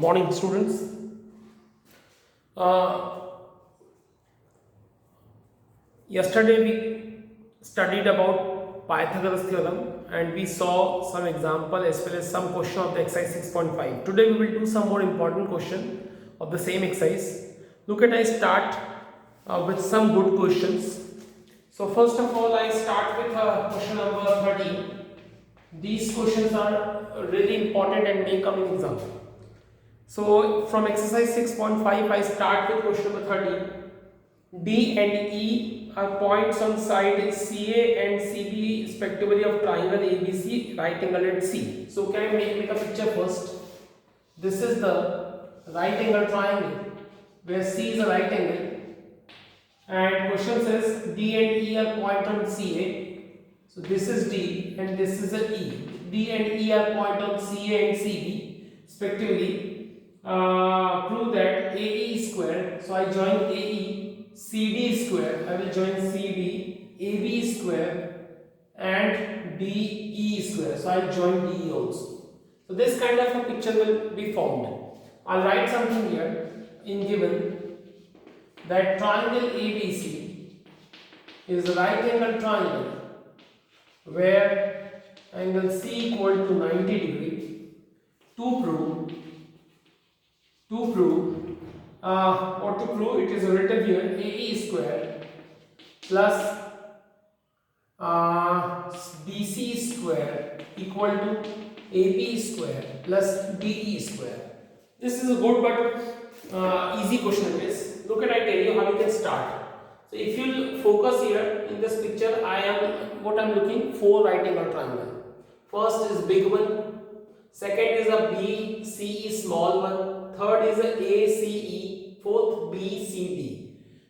Morning, students. Uh, Yesterday we studied about Pythagoras theorem and we saw some example as well as some question of the exercise 6.5. Today we will do some more important question of the same exercise. Look at, I start with some good questions. So first of all, I start with question number 13. These questions are really important and may come in exam. So from exercise 6.5 I start with question number 13. D and E are points on side CA and CB respectively of triangle ABC, right angle at C. So can I make a picture first? This is the right angle triangle where C is a right angle, and question says D and E are point on CA. So this is D and this is a E. D and E are point on CA and CB respectively. Prove that AE square. So I join AE. CD square, I will join CD, AB square and DE square. So I join DE also. So this kind of a picture will be formed. I'll write something here in given that triangle ABC is a right angle triangle where angle C equal to 90 degree. To prove it is written here AE square plus BC square equal to AB square plus DE square. This is a good but easy question it is. Look at, I tell you how you can start. So if you focus here in this picture, I am looking 4 right angle triangle. First is big one, second is a BCE small one, third is a ACE, fourth BCD.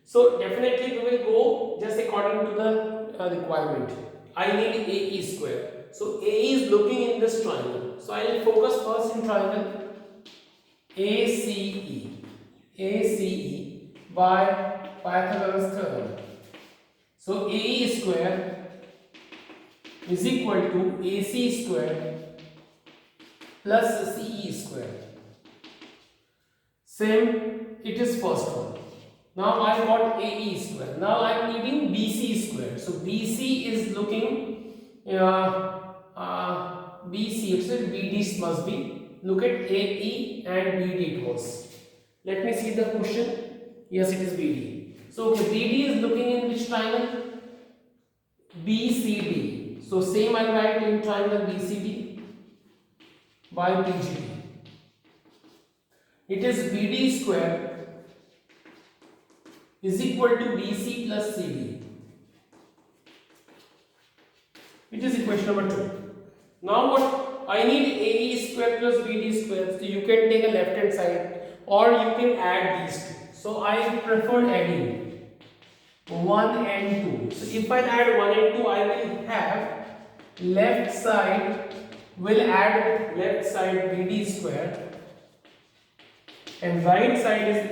So definitely we will go just according to the requirement. I need AE square. So AE is looking in this triangle. So I will focus first in triangle ACE by Pythagoras theorem. So AE square is equal to AC square plus CE square. Same, it is first one. Now I got AE square. Now I am needing BC square. So BC is looking BC. It says BD must be. Look at AE and BD it was. Let me see the question. Yes, it is BD. So okay, BD is looking in which triangle? BCD. So same I write in triangle BCD by BGD. It is BD square is equal to BC plus CD. It is equation number 2. Now what? I need AE square plus BD square. So you can take a left hand side or you can add these two. So I prefer adding 1 and 2. So if I add 1 and 2, I will have left side will add left side BD square and right side is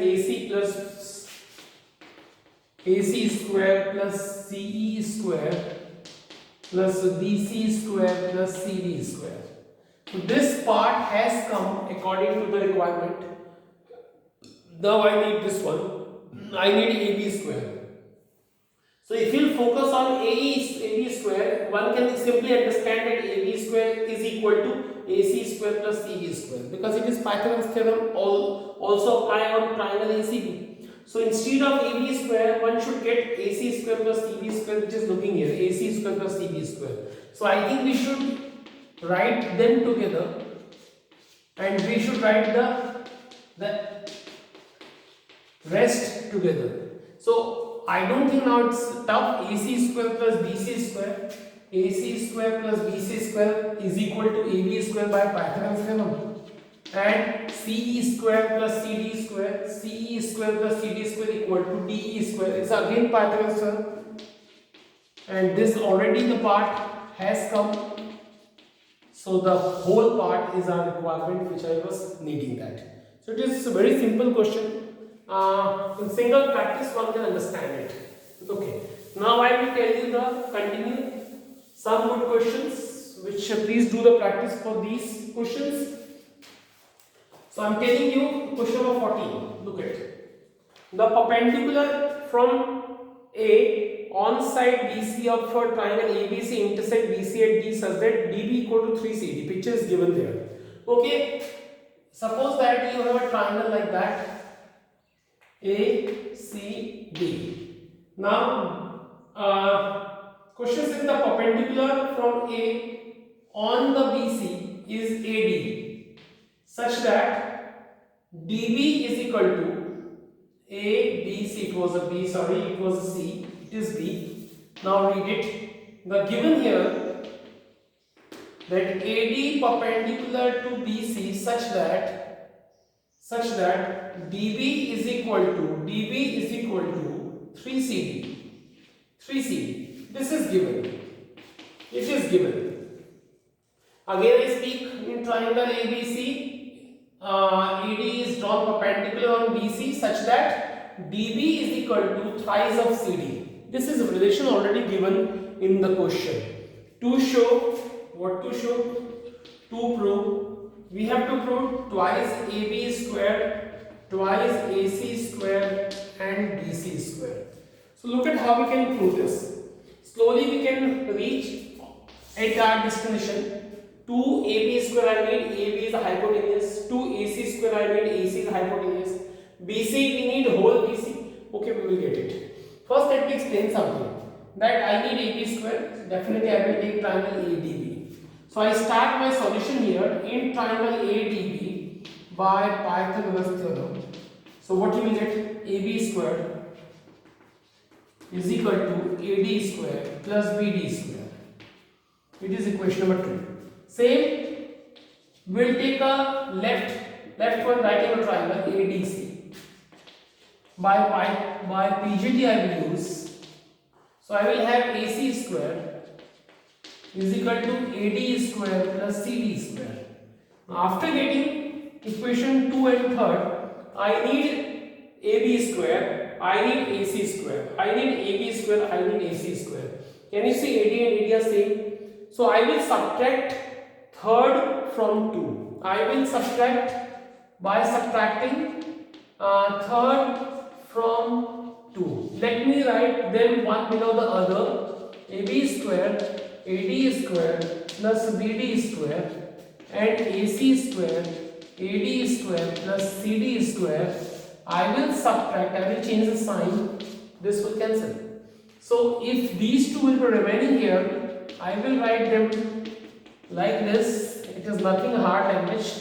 AC square plus CE square plus BC square plus CD square. So this part has come according to the requirement. Now I need this one. I need AB square. So if you focus on AB square, one can simply understand that AB square is equal to AC square plus CD square because it is Pythagoras theorem also apply on triangle ACB. So instead of AB square, one should get AC square plus CB square, which is looking here, AC square plus CB square. So I think we should write them together and we should write the rest together. So I don't think now it's tough. AC square plus BC square, AC square plus BC square is equal to AB square by Pythagoras theorem, and CE square plus CD square, CE square plus CD square equal to DE square. It's again Pythagoras theorem, and this already the part has come. So the whole part is our requirement which I was needing that. So it is a very simple question. In single practice one can understand it. Okay. Now I will tell you continue some good questions which please do the practice for these questions. So I'm telling you question number 14. Look at the perpendicular from A on side BC of a triangle ABC intersect BC at D such that DB equal to 3CD. Picture is given there. Okay. Suppose that you have a triangle like that A, C, D. Now, question says the perpendicular from A on the BC is AD such that DB is equal to A, B, C. It was a B, sorry, it was a C. It is B. Now read it. The given here that AD perpendicular to BC such that DB is equal to 3CD. 3CD. This is given. It is given. Again I speak in triangle ABC. AD is drawn perpendicular on BC such that DB is equal to thrice of CD. This is a relation already given in the question. To show, what to show? To prove, we have to prove twice AB square, twice AC square and DC square. So look at how we can prove this. Slowly we can reach at our destination. 2AB square I need, AB is the hypotenuse. 2AC square I need, AC is the hypotenuse. BC we need whole BC. Okay, we will get it. First let me explain something. That I need AB square, definitely I will take triangle ADB. So I start my solution here in triangle ADB by Pythagoras theorem. So what you will get? AB square is equal to AD square plus BD square. It is equation number 2. Same, we will take a left one right angle triangle ADC. By PGT I will use. So I will have AC square is equal to AD square plus CD square. After getting equation 2 and 3rd, I need AB square, I need AC square, I need AB square, I need AC square. Can you see AD and AD are same? So I will subtract 3rd from 2. I will subtract by subtracting 3rd from 2. Let me write them one below the other. AB square, AD square plus BD square and AC square, AD square plus CD square. I will subtract, I will change the sign, this will cancel. So if these two will be remaining here, I will write them like this. It is nothing hard language.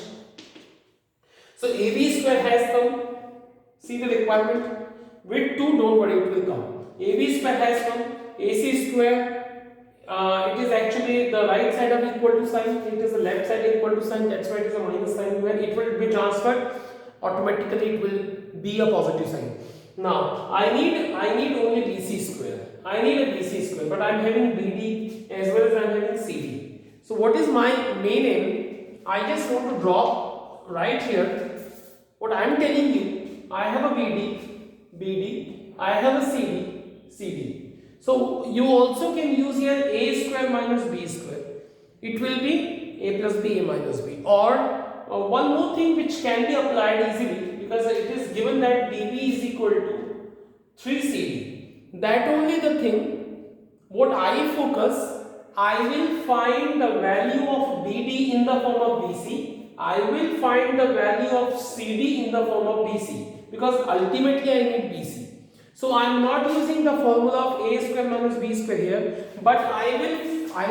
So AB square has come. See the requirement. With 2, don't worry, it will come. AB square has come. AC square, it is actually the right side of equal to sign. It is the left side equal to sign. That's why it is a minus sign. When it will be transferred, automatically it will be a positive sign. Now I need only BC square. I need a BC square, but I am having BD as well as I am having CD. So what is my main aim? I just want to draw right here. What I am telling you, I have a BD, I have a CD. So you also can use here A square minus B square. It will be A plus B, A minus B. Or one more thing which can be applied easily, because it is given that DB is equal to 3CD. That only the thing, what I focus, I will find the value of BD in the form of BC. I will find the value of CD in the form of BC, because ultimately I need BC. So I am not using the formula of A square minus B square here, but I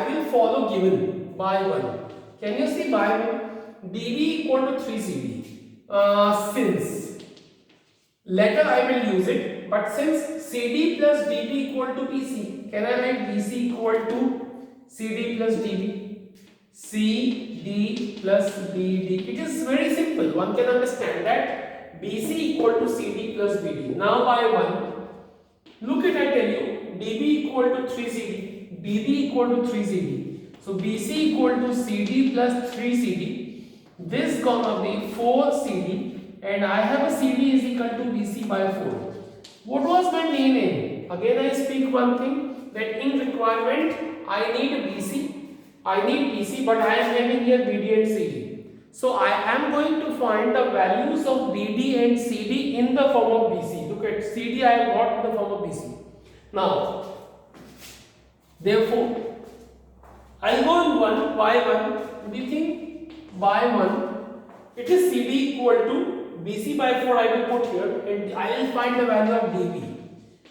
will follow given by 1. Can you see by 1? DB equal to 3CD. Since later I will use it, but since CD plus DB equal to BC, can I write BC equal to CD plus DB? CD plus BD. It is very simple. One can understand that BC equal to CD plus BD. Now by 1. Look at, I tell you, DB equal to 3CD, BD equal to 3CD. So BC equal to CD plus 3CD. This gonna be 4CD, and I have a CD is equal to BC by 4. What was my main aim? Again I speak one thing, that in requirement I need BC, but I am having here BD and CD. So I am going to find the values of BD and CD in the form of BC. Look at CD I have got in the form of BC. Now, therefore, I'll go in one by one. What do you think? By one, it is CD equal to BC by 4 I will put here, and I will find the value of DB.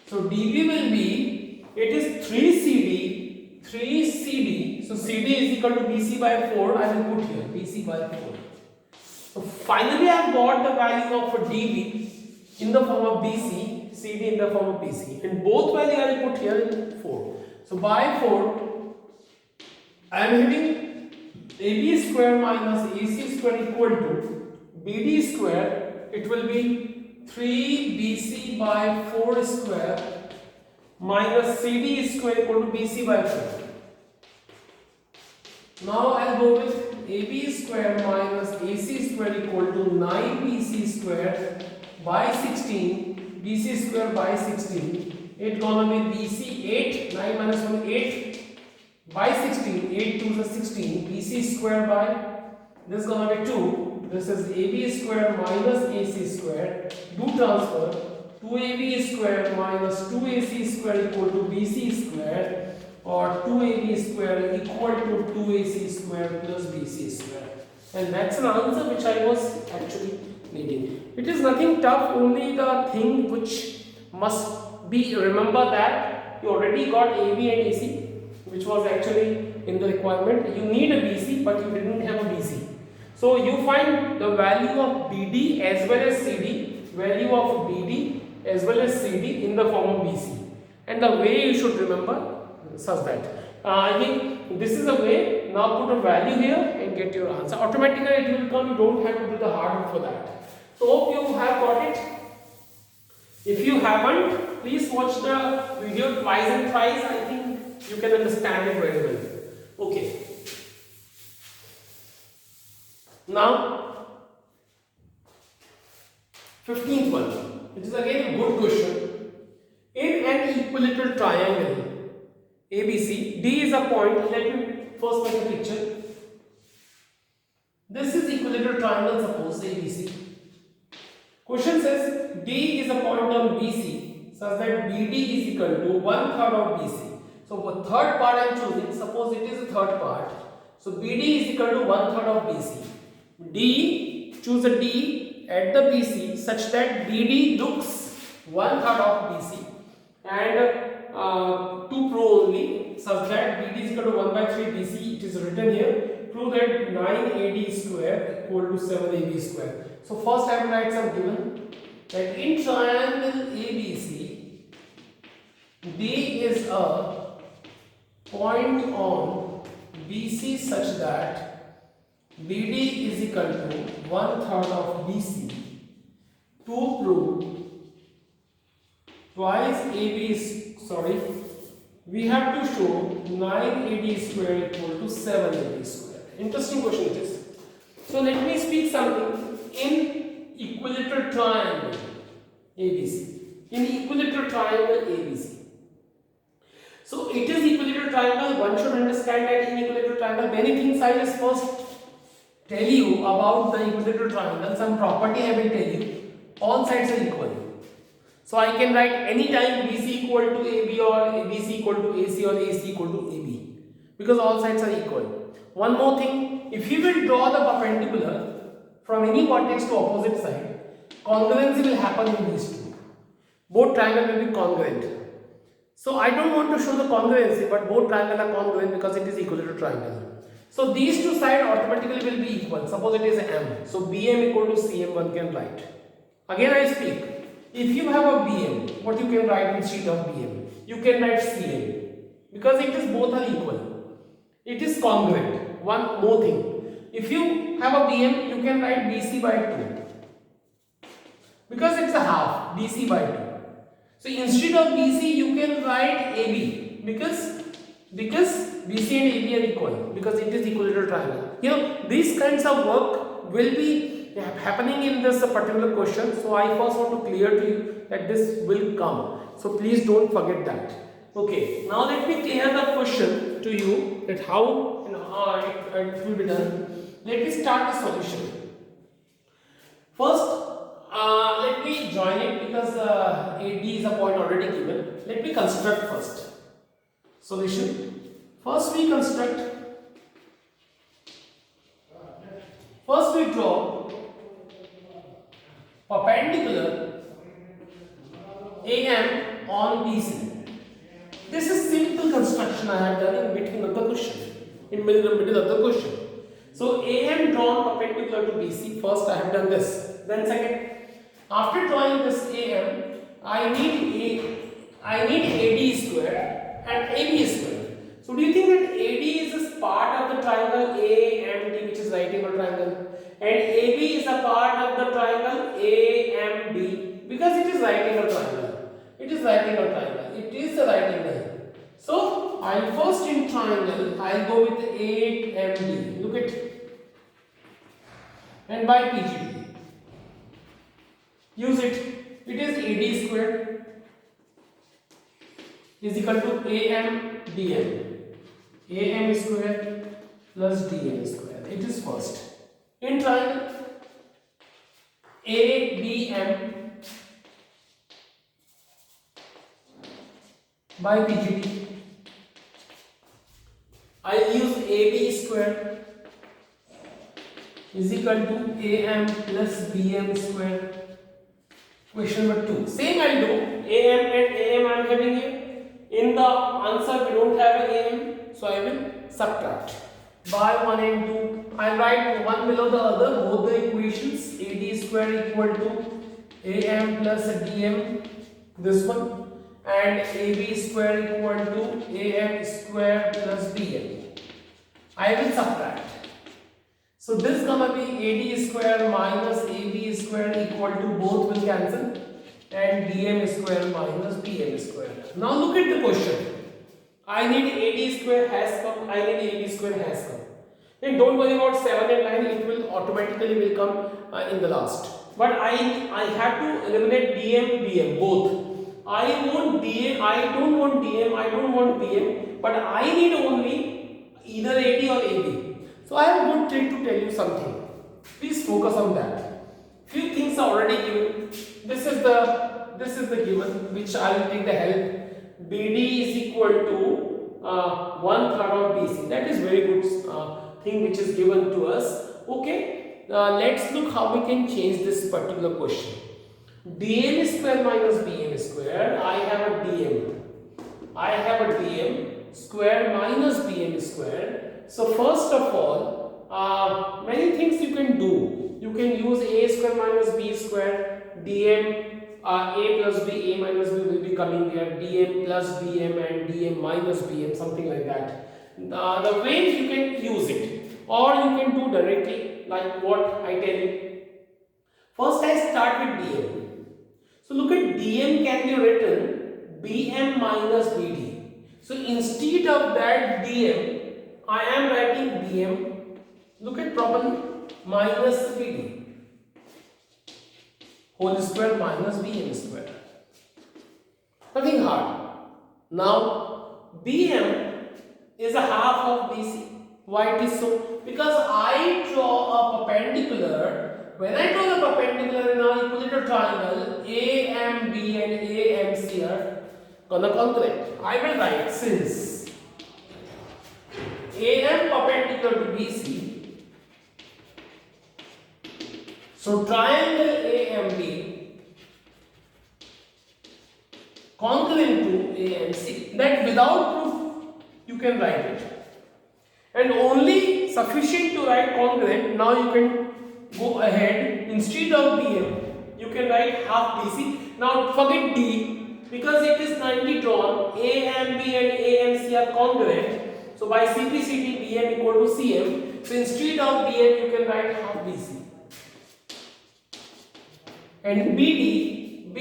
So DB will be, it is 3CD, so CD is equal to BC by 4, I will put here, BC by 4. So finally I have got the value of DB in the form of BC, CD in the form of BC, and both value I will put here in 4. So by 4, I am having AB square minus AC square equal to BD square, it will be 3BC by 4 square minus CD square equal to BC by 4. Now I'll go with AB square minus AC square equal to 9BC square by 16, BC square by 16. It gonna be BC 8, 9 minus 1 8 by 16, 8 to the 16, BC square by, this is gonna be 2, this is AB square minus AC square, do transfer, 2AB square minus 2AC square equal to BC square, or 2AB square equal to 2AC square plus BC square. And that's an answer which I was actually needing. It is nothing tough, only the thing which must be, remember that you already got AB and AC, which was actually in the requirement. You need a BC, but you didn't have a BC. So you find the value of BD as well as CD, value of BD as well as CD in the form of BC. And the way you should remember such that. I think this is a way. Now put a value here and get your answer. Automatically it will come, you don't have to do the hard work for that. So hope you have got it. If you haven't, please watch the video twice and thrice. I think you can understand it very well. Okay. Now, 15th one, which is again a good question. In an equilateral triangle ABC, D is a point. Let me first make a picture. This is equilateral triangle, suppose ABC. Question says D is a point on BC such that BD is equal to 1/3 of BC. So the third part I am choosing, suppose it is a third part. So BD is equal to 1/3 of BC. D, choose a D at the BC such that BD looks 1/3 of BC, and to prove only such that BD is equal to 1/3 BC, it is written here. Prove that 9AD square equal to 7AB square. So first I will write some given that in triangle ABC, D is a point on BC such that BD is equal to 1/3 of BC. To prove twice AB is, we have to show 9AD square equal to 7AB square. Interesting question it is. So let me speak something in equilateral triangle ABC. In equilateral triangle ABC. So it is equilateral triangle. One should understand that in equilateral triangle many things I just first tell you about the equilateral triangle. Some property I will tell you. All sides are equal. So I can write anytime BC equal to AB or ABC equal to AC or AC equal to AB, because all sides are equal. One more thing, if you will draw the perpendicular from any vertex to opposite side, congruency will happen in these two. Both triangles will be congruent. So I don't want to show the congruency, but both triangles are congruent because it is equilateral triangle. So these two sides automatically will be equal. Suppose it is M. So BM equal to CM one can write. Again I speak. If you have a BM, what you can write instead of BM? You can write CM. Because it is both are equal. It is congruent. One more thing. If you have a BM, you can write BC by 2. Because it's a half. BC by 2. So instead of BC, you can write AB. Because BC and AB are equal. Because it is equilateral triangle. You know, these kinds of work will be happening in this particular question. So I first want to clear to you that this will come. So please don't forget that. Okay, now let me clear the question to you that how it will be done. Let me start the solution. First, let me join it because AD is a point already given. Let me construct first. Solution. First we draw perpendicular AM on BC. This is simple construction I have done in between of the question, in middle of the question. So AM drawn perpendicular to BC. First I have done this. Then second, after drawing this AM, I need AD square and AB square. So do you think that AD is a part of the triangle AMD, which is right angle triangle, and AB is a part of the triangle AMB, because it is right angle triangle. It is right angle triangle. It is the right angle. So I'll first in triangle I'll go with 8MD. Look at, and by PGD. Use it. It is AD square is equal to AM DM. AM square plus DM square. It is first. In triangle ABM by PGD. I use AB square is equal to AM plus BM square. Question number 2. Same I'll do. AM and AM I'm having here. In the answer we don't have an AM, so I will subtract. By 1 and 2, I write one below the other both the equations. AD square equal to AM plus DM, this one, and AB square equal to AM square plus BM. I will subtract. So this gonna be AD square minus AB square equal to, both will cancel, and DM square minus BM square. Now look at the question. I need AD square has come, I need AB square has come. Then don't worry about 7 and 9, it will automatically come in the last. But I have to eliminate DM, BM both. I want DM, I don't want DM, I don't want BM, but I need only either AD or AB. So I have a good trick to tell you something. Please focus on that. Few things are already given. This is the given, which I will take the help. BD is equal to 1/3 of BC. That is very good thing which is given to us. Okay. Let's look how we can change this particular question. DM square minus BM square. I have a DM square minus BM square. So first of all, many things you can do. You can use A square minus B square. DM A plus B, A minus B will be coming here. DM plus BM and DM minus BM, something like that. The ways you can use it, or you can do directly like what I tell you. First I start with DM. So look at DM can be written BM minus BD. So instead of that DM, I am writing BM. Look at properly, minus BD whole square minus BM square. Nothing hard. Now BM is a half of BC. Why it is so? Because I draw a perpendicular. When I draw the perpendicular in an equilateral triangle, AMB and AMC are gonna congruent. I will write, since AM perpendicular to BC, so triangle AMB congruent to AMC. That without proof you can write it, and only sufficient to write congruent. Now you can go ahead, instead of BM you can write half BC. Now forget D, because it is 90 drawn. AMB and AMC are congruent. So by CPCD, BM equal to CM. So instead of BM you can write half BC. And BD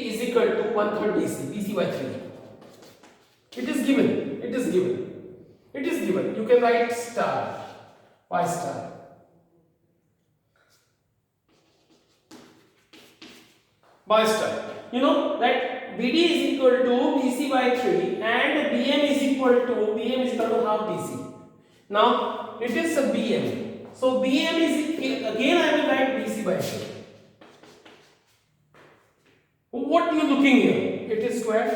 is equal to 1/3 BC, BC by 3. It is given. You can write star, Y star. By star. You know that BD is equal to BC by 3 and BM is equal to half BC. Now it is a BM. So BM is again I will write BC by 2. What you looking here? It is square,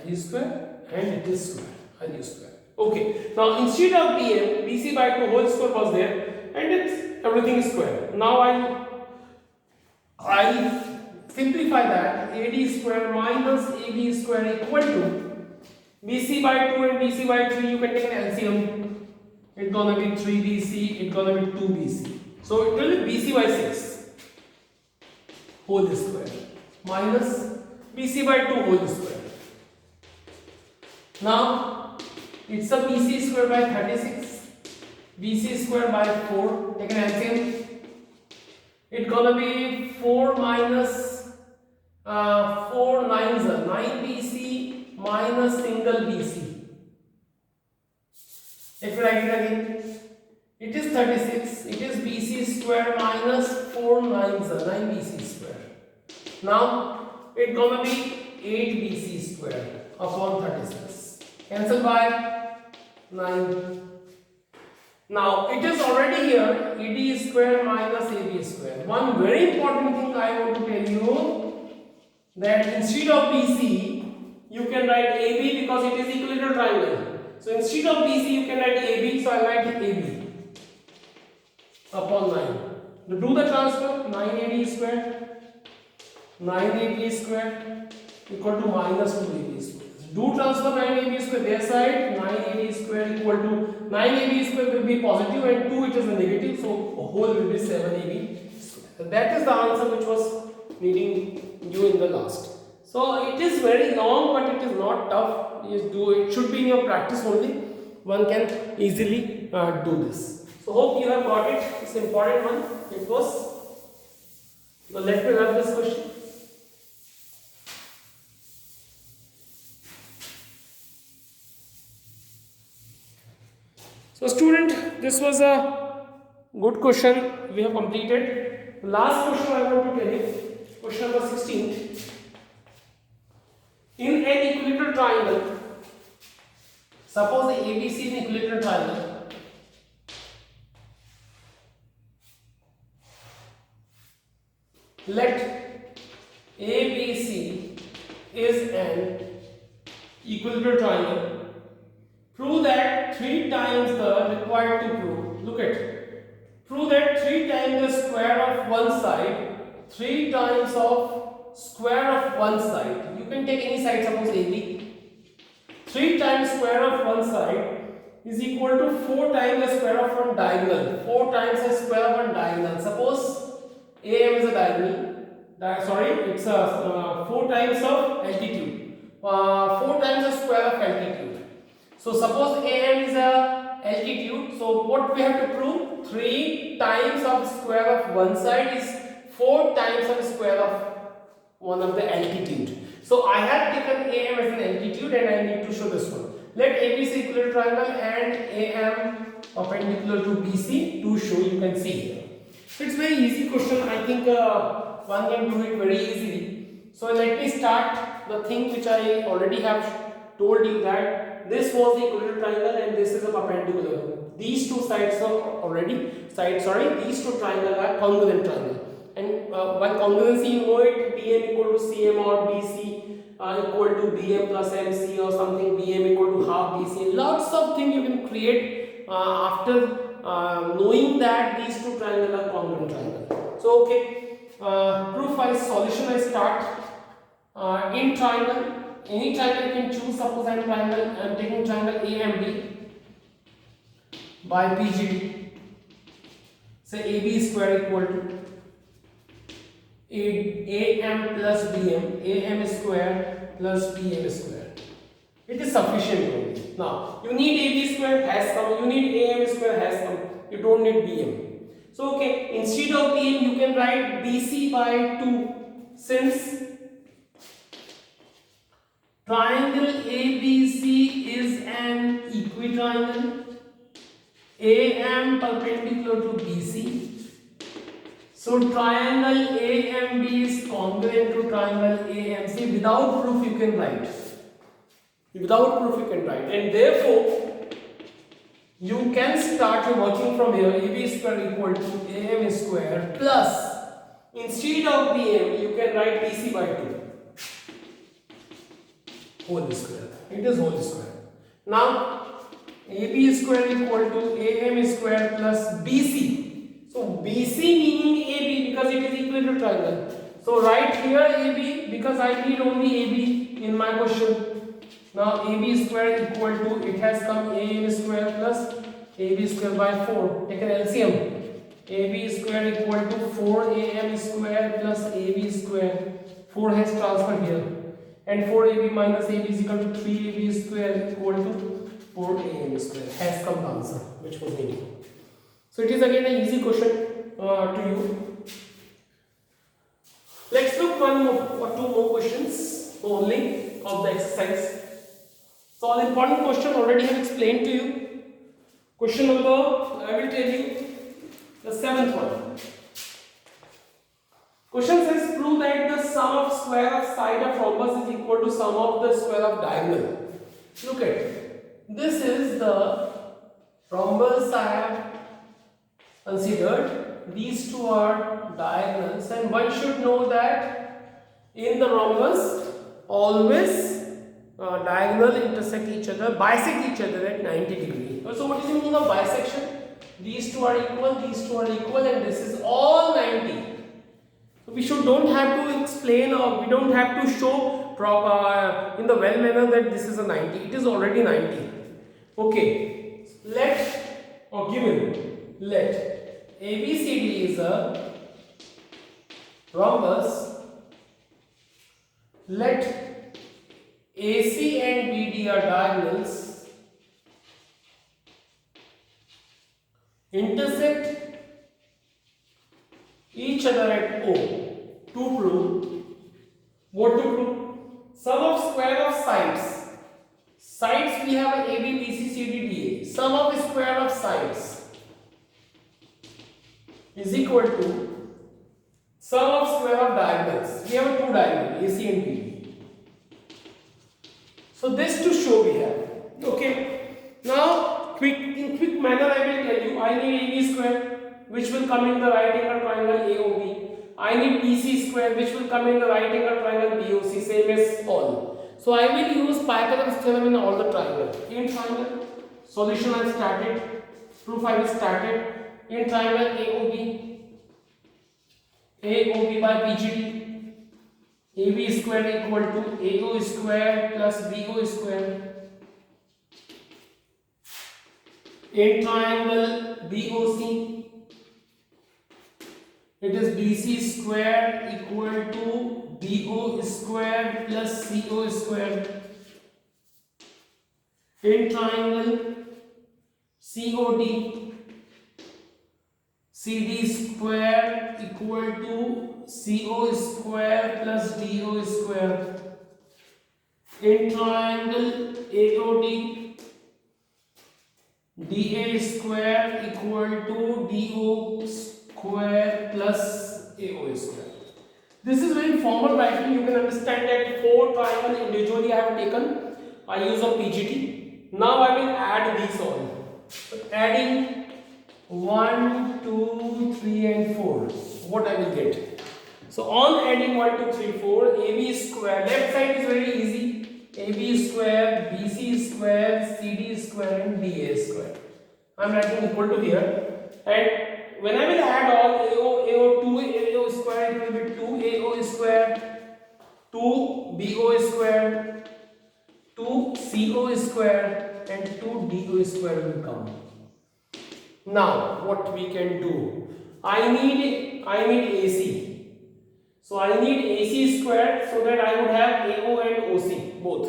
I is square, and it is square, I is square. Okay. Now instead of BM, BC by 2 whole square was there, and it's everything is square. Now I'll simplify that. AD square minus AB square equal to BC by 2 and BC by 3. You can take an LCM. It's gonna be 3BC. It's gonna be 2BC. So it will be BC by 6 whole square minus BC by 2 whole square. Now it's a BC square by 36, BC square by 4. Take an LCM. It's gonna be 4 minus 4 9s are 9BC minus single BC. If you write it again, it is 36. It is BC square minus 4 9s are 9BC square. Now it's gonna be 8BC square upon 36. Cancel by 9. Now it is already here AD square minus AB square. One very important thing I want to tell you, that instead of BC you can write AB because it is equilateral triangle. So instead of BC you can write AB, so I write AB upon 9. To do the transfer, 9AD square, 9AB square equal to minus 2AB square. Do transfer 9AB square their side, 9AB square equal to 9AB square will be positive and 2 it is a negative, so whole will be 7AB square. So that is the answer which was needing you in the last. So it is very long but it is not tough. It should be in your practice only. One can easily do this. So hope you have got it. It's an important one. It was. Now let me have this question. So student, this was a good question we have completed. The last question I want to tell you, question number 16. In an equilateral triangle, suppose the ABC is an equilateral triangle. Let ABC is an equilateral triangle. Prove that 3 times the required to prove. Look at. Prove that 3 times the square of one side, 3 times of square of one side. You can take any side, suppose AB. 3 times square of one side is equal to 4 times the square of one diagonal. 4 times the square of one diagonal. Suppose AM is a diagonal. It's a 4 times of altitude. 4 times the square of altitude. So suppose AM is a altitude. So what we have to prove? 3 times of square of one side is 4 times of square of one of the altitude. So I have taken AM as an altitude and I need to show this one. Let ABC equilateral triangle and AM perpendicular to BC to show. You can see here. So it's very easy question. I think one can do it very easily. So let me start the thing which I already have told you, that this was the equilateral triangle and this is a perpendicular. These two sides are these two triangles are congruent triangle. And by congruency you know it, BM equal to CM or BC equal to BM plus MC or something, BM equal to half BC. Lots of things you can create after knowing that these two triangles are congruent triangle. So okay, proof wise solution I start in triangle. Any triangle you can choose. Suppose I am taking triangle AMD by PGD. Say AB square equal to AM plus BM, AM square plus BM square. It is sufficient only. Now you need AB square has come, you need AM square has come, you don't need BM. So okay, instead of BM you can write BC by 2, since triangle ABC is an equitriangle, AM perpendicular to BC. So triangle AMB is congruent to triangle AMC. Without proof you can write. And therefore you can start working from here. AB square equal to AM square plus, instead of BM, you can write BC by 2 whole square. It is whole square. Now, AB square equal to AM square plus BC. So, BC meaning AB because it is equal to triangle. So, write here AB because I need only AB in my question. Now, AB square equal to, it has come AM square plus AB square by 4. Take an LCM. AB square equal to 4AM square plus AB square. 4 has transferred here. And 4AB minus AB is equal to 3AB square equal to 4AM square. Has come the answer, which was needed. So, it is again an easy question to you. Let's look one more or two more questions only of the exercise. So, all important question already have explained to you. Question number, I will tell you the 7th one. Question says prove that the sum of square of side of rhombus is equal to sum of the square of diagonal. Look at, this is the rhombus I have considered. These two are diagonals, and one should know that in the rhombus always diagonal intersect each other, bisect each other at 90 degrees. So what is the meaning of bisection? These two are equal, and this is all 90. So we don't have to explain, or we don't have to show in the well manner that this is a 90. It is already 90. Okay. Let ABCD is a rhombus. Let AC and BD are diagonals. Intersect each other at O. To prove, what to prove? Sum of square of sides. Sides we have AB, BC, CD, DA. Sum of square of sides is equal to sum of square of diagonals. We have two diagonals, AC and BD. So this to show we have. Okay. Now in quick manner I will tell you, I need AB square which will come in the right angle triangle AOB. I need BC square which will come in the right angle triangle BOC, same as all. So I will use Pythagoras theorem in all the triangle. In triangle, solution I started, proof I will started. In triangle AOB by BGD, AB square equal to AO square plus BO square. In triangle BOC, it is BC square equal to BO square plus CO square. In triangle COD, CD square equal to CO square plus DO square. In triangle AOD, DA square equal to DO square plus AO square. This is very formal writing. You can understand that 4 triangles individually I have taken. I use a PGT. Now I will add these all. So adding 1, 2, 3 and 4. What I will get? So on adding 1, 2, 3, 4, AB square, left side is very easy. AB square, BC square, CD square and DA square. I am writing equal to here. And when I will add all AO, 2AO square, it will be 2AO square, 2BO square, 2CO square and 2DO square will come. Now what we can do? I need AC. So I need AC square so that I would have AO and OC both.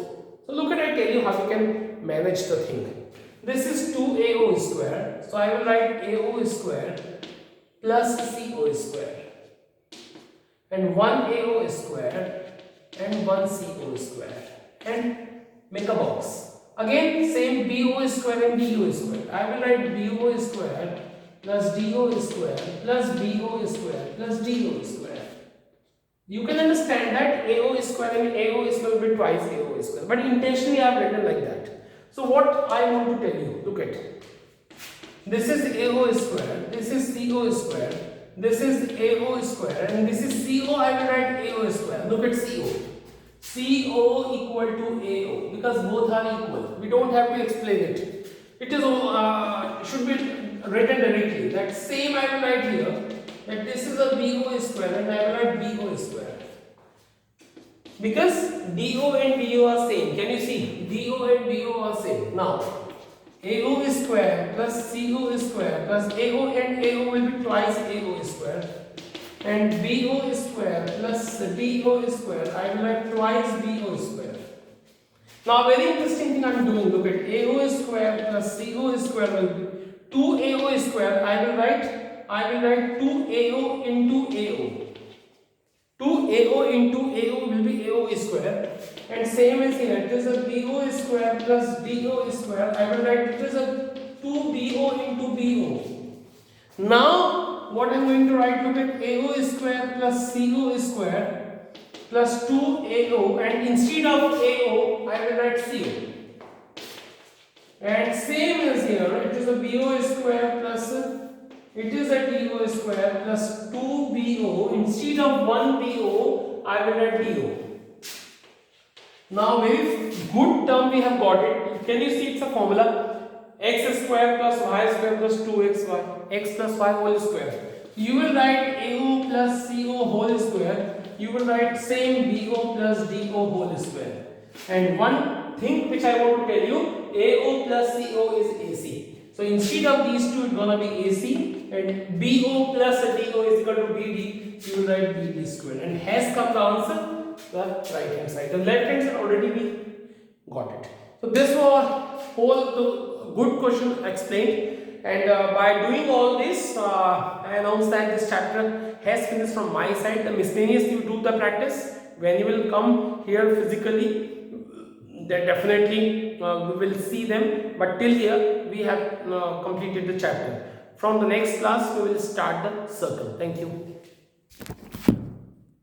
So look at, I tell you how you can manage the thing. This is 2AO square. So I will write AO square plus CO square and 1AO square and 1CO square and make a box. Again same BO square and DO square. I will write BO square plus DO square plus BO square plus DO square. You can understand that AO square and AO square will be twice AO square, but intentionally I have written like that. So what I want to tell you, look at, This is AO square, this is CO square, this is AO square, and this is CO. I will write AO square. Look at CO. CO equal to AO because both are equal. We don't have to explain it. It is should be written directly. That same I will write here. That this is a BO square, and I will write BO square. Because DO and BO are same. Can you see? DO and BO are same. Now, AO square plus CO square plus AO and AO will be twice AO square. And BO square plus DO square, I will write twice BO square. Now, very interesting thing I am doing. Look at AO square plus CO square will be 2AO square. I will write 2AO into AO. 2AO into AO will be AO square, and same as here, it is a BO square plus DO square. I will write it is a 2BO into BO. Now, what I am going to write, look at AO square plus CO square plus 2AO, and instead of AO, I will write CO. And same as here, it is a BO square plus it is a DO square plus 2BO. Instead of 1BO, I will write DO. Now, very good term we have got it. Can you see it's a formula? X square plus Y square plus 2xy. X plus Y whole square. You will write AO plus CO whole square. You will write same BO plus DO whole square. And one thing which I want to tell you, AO plus CO is AC. So instead of these two, it's gonna be AC, and BO plus DO is equal to BD. You will write BD square, and has come the answer the right hand side. The left hand side already we got it. So this was whole the good question explained, and by doing all this, I announce that this chapter has finished from my side. The miscellaneous you do the practice when you will come here physically. Then definitely we will see them, but till here we have completed the chapter. From the next class we will start the circle. Thank you.